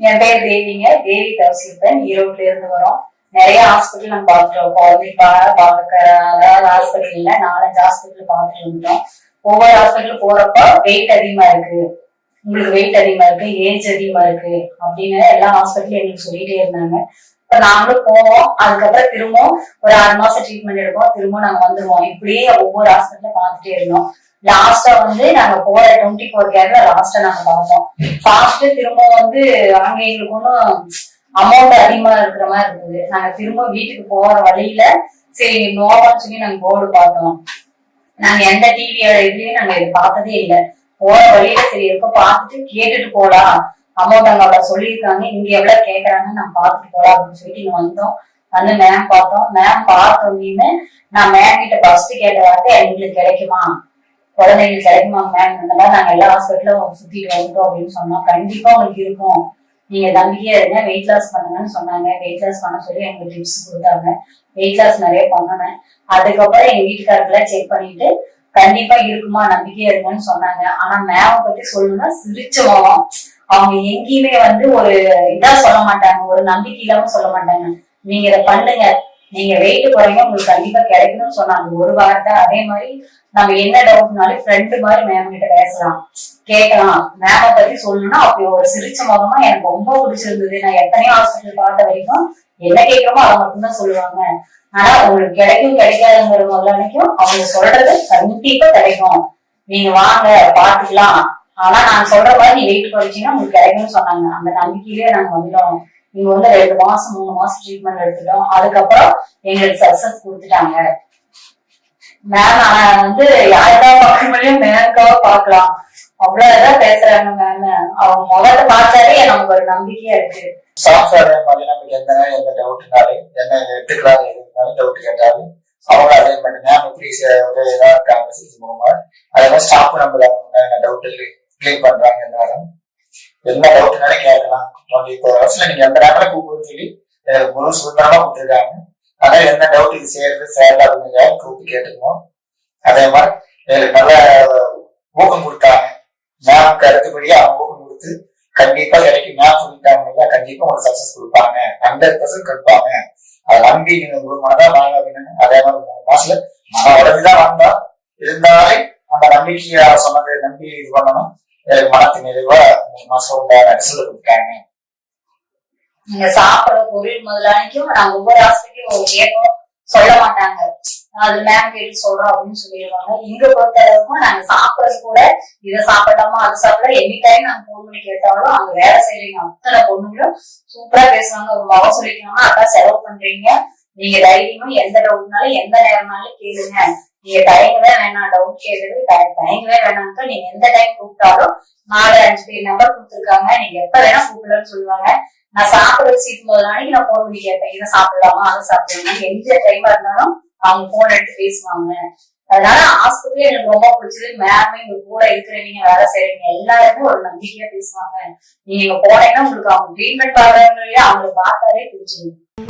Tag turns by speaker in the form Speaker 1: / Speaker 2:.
Speaker 1: என் பேர் தேவிங்க, தேவி தவசிப்பன். ஈரோட்ல இருந்து வரோம். நிறைய ஹாஸ்பிட்டல் நாங்க பாத்துட்டோம். குழந்தைக்காக அதாவது ஹாஸ்பிட்டல் இல்ல, 4-5 ஹாஸ்பிட்டல் பாத்துட்டு இருந்தோம். ஒவ்வொரு ஹாஸ்பிட்டல் போறப்ப வெயிட் அதிகமா இருக்கு, உங்களுக்கு வெயிட் அதிகமா இருக்கு, ஏஜ் அதிகமா இருக்கு அப்படின்னு எல்லா ஹாஸ்பிட்டலும் எங்களுக்கு சொல்லிட்டே இருந்தாங்க. இப்ப நாங்களும் போவோம். அதுக்கப்புறம் திரும்பவும் ஒரு 6 மாசம் ட்ரீட்மெண்ட் எடுப்போம், திரும்ப நாங்க வந்துருவோம். இப்படியே ஒவ்வொரு ஹாஸ்பிட்டல பாத்துட்டே இருந்தோம். லாஸ்டா நாங்க போற 24 கேர்ல லாஸ்டா நாங்க பார்த்தோம். பார்த்துட்டு திரும்ப அங்க எங்களுக்கு ஒன்றும் அமௌண்ட் அதிகமா இருக்கிற மாதிரி இருந்தது. நாங்க திரும்ப வீட்டுக்கு போற வழியில சரி நோவான்னு சொல்லி நாங்க போர்டு பார்த்தோம். நாங்க எந்த டிவியோட இதுலயும் நாங்க இது பார்த்ததே இல்லை. போற வழியில சரி இருக்க பார்த்துட்டு கேட்டுட்டு போலாம், அமௌண்ட் அங்க அவ்வளவு சொல்லியிருக்காங்க, இங்க எவ்வளவு கேட்கறாங்கன்னு நாங்க பார்த்துட்டு போலாம் அப்படின்னு சொல்லிட்டு இங்க வந்தோம். வந்து மேம் பார்த்தோம். மேம் பார்த்தோன்னு நான் மேம் கிட்ட ஃபர்ஸ்ட் கேட்ட வார்த்தை, எங்களுக்கு கிடைக்குமா, குழந்தைங்களுக்கு கிடைக்குமா மேம், இந்த மாதிரி நாங்க எல்லா ஹாஸ்பிட்டலும் சுத்திட்டு வந்துட்டோம் அப்படின்னு சொன்னோம். கண்டிப்பா உங்களுக்கு இருக்கும், நீங்க நம்பிக்கையா இருங்க, வெயிட் லாஸ் பண்ணுங்கன்னு சொன்னாங்க. வெயிட் லாஸ் பண்ண சொல்லி எங்களுக்கு டிப்ஸ் கொடுத்தாங்க. வெயிட் லாஸ் நிறைய பண்ணனேன். அதுக்கப்புறம் எங்க வீட்டுக்காரர்களை செக் பண்ணிட்டு கண்டிப்பா இருக்குமா, நம்பிக்கையா இருங்கன்னு சொன்னாங்க. ஆனா மேம பத்தி சொல்லணும்னா சிரிச்சோம். அவங்க எங்கேயுமே ஒரு இதா சொல்ல மாட்டாங்க, ஒரு நம்பிக்கை இல்லாம சொல்ல மாட்டாங்க. நீங்க இதை பண்ணுங்க, நீங்க வெயிட் குறைங்க, உங்களுக்கு கண்டிப்பா கிடைக்கணும்னு சொன்னாங்க ஒரு வார்த்தை. அதே மாதிரி நம்ம என்ன டவுட்னாலும் ஃப்ரெண்டு மாதிரி மேம் கிட்ட பேசலாம், கேட்கலாம். மேம பத்தி சொல்லணும்னா அப்படி ஒரு சிரிச்ச முகமா எனக்கு ரொம்ப பிடிச்சிருந்தது. நான் எத்தனையோ ஹாஸ்பிட்டல் பார்த்த வரைக்கும் என்ன கேட்கிறோமோ அதை மட்டும்தான் சொல்லுவாங்க. ஆனா உங்களுக்கு கிடைக்கும் கிடைக்காதுங்கிற முதல்லைக்கும் அவங்க சொல்றது கண்டிப்பா கிடைக்கும், நீங்க வாங்க பாத்துக்கலாம், ஆனா நான் சொல்ற மாதிரி நீ வெயிட் குறைச்சிங்கன்னா உங்களுக்கு கிடைக்கும்னு சொன்னாங்க. அந்த நம்பிக்கையிலேயே நாங்க வந்தோம். இங்க 2 மாசம் 3 மாசம் ட்ரீட்மெண்ட் எடுத்துட்டோம். அதுக்கப்புறம் எங்களுக்கு சக்சஸ் கொடுத்துட்டாங்க. மேம் ஆனா யாருக்காக பார்க்க முடியும், மேம்காக பார்க்கலாம், அவ்வளவுதான் பேசுறாங்க மேம். அவங்க முகத்தை பார்த்தாலே நமக்கு ஒரு நம்பிக்கையா இருக்கு.
Speaker 2: சாஃப்ட்வேர் நமக்கு எந்த டவுட்னாலும் என்ன எடுத்துக்கலாம் எதுனாலும் டவுட் கேட்டாலும் அவங்க அதே மாதிரி மேம் எப்படி ஒரு ஏதாவது இருக்காங்க மெசேஜ் மூலமா அதே மாதிரி ஸ்டாஃப் நம்ம டவுட் கிளியர் பண்றாங்க. என்ன டவுட்னாலும் கேட்கலாம். 24 ஹவர்ஸ்ல நீங்க எந்த நேரம் கூப்பிடுன்னு சொல்லி முழு சுதந்திரமா கொடுத்துருக்காங்க. அதனால என்ன டவுட் இது சேரல அப்படிங்கிற கூப்பிட்டு கேட்டுக்கணும். அதே மாதிரி நல்ல ஊக்கம் கொடுத்தாங்க. மேம்க்கு அடுத்தபடியா அவங்க ஊக்கம் கொடுத்து கண்டிப்பா கிடைக்கும் மேம் சொல்லிட்டாங்க, கண்டிப்பா உங்களுக்கு சக்சஸ் கொடுப்பாங்க, 100% கொடுப்பாங்க, அதை நம்பி நீங்க ஒரு மனதான் வாங்க அப்படின்னு. அதே மாதிரி 3 மாசத்துல உடனேதான் வந்தா இருந்தாலே அந்த நம்பிக்கையா சொன்னதை நம்பி இது பண்ணணும். மனத்து நிறைவா 3 மாசம் ரிசல்ட் கொடுத்தாங்க.
Speaker 1: நீங்க சாப்பிடுற பொருள் முதலாளிக்கும் நாங்க ஒவ்வொரு ஹாஸ்பிட்டலும் கேட்போம், சொல்ல மாட்டாங்க, அது மேம் கேட்டு சொல்றோம் அப்படின்னு சொல்லிடுவாங்க. இங்க பொறுத்த அளவுக்கும் நாங்க சாப்பிடறது கூட இதை சாப்பிடலாமா அது சாப்பிடலாம், எனி டைம் நாங்க போன் பண்ணி கேட்டாலும் அங்க வேலை செய்யறீங்க அத்தனை பொண்ணுங்களும் சூப்பரா பேசுவாங்க. ஒரு முகம் சொல்லிக்கணும்னா அக்கா செலவு பண்றீங்க, நீங்க தைரியமா எந்த டவுட்னாலும் எந்த நேரம்னாலும் கேளுங்க, நீங்க தயங்கவே வேணாம், டவுட் கேட்கறது தயங்கவே வேணாம்க்கா, நீங்க எந்த டைம் கூப்பிட்டாலும் 4-5 பேர் நம்பர் கொடுத்துருக்காங்க, நீங்க எப்ப வேணா கூப்பிடலாம்னு சொல்லுவாங்க. நான் சாப்பிடுறது சீட்டு முதலாளிக்கு நான் போன் பண்ணி கேட்பேன், இதை சாப்பிடலாமா அதை சாப்பிடலாமா, எந்த டைமா இருந்தாலும் அவங்க போன் எடுத்து பேசுவாங்க. அதனால ஹாஸ்பிட்டல் எனக்கு ரொம்ப பிடிச்சது. மேம் இங்க கூட இருக்கிறவங்க வேலை செய்யறவங்க எல்லாருமே ஒரு நம்பிக்கையா பேசுவாங்க. நீங்க போனீங்கன்னா உங்களுக்கு அவங்க ட்ரீட்மெண்ட் பாக்குறவங்க அவங்களை பார்த்தாலே பிடிச்சிருக்கு.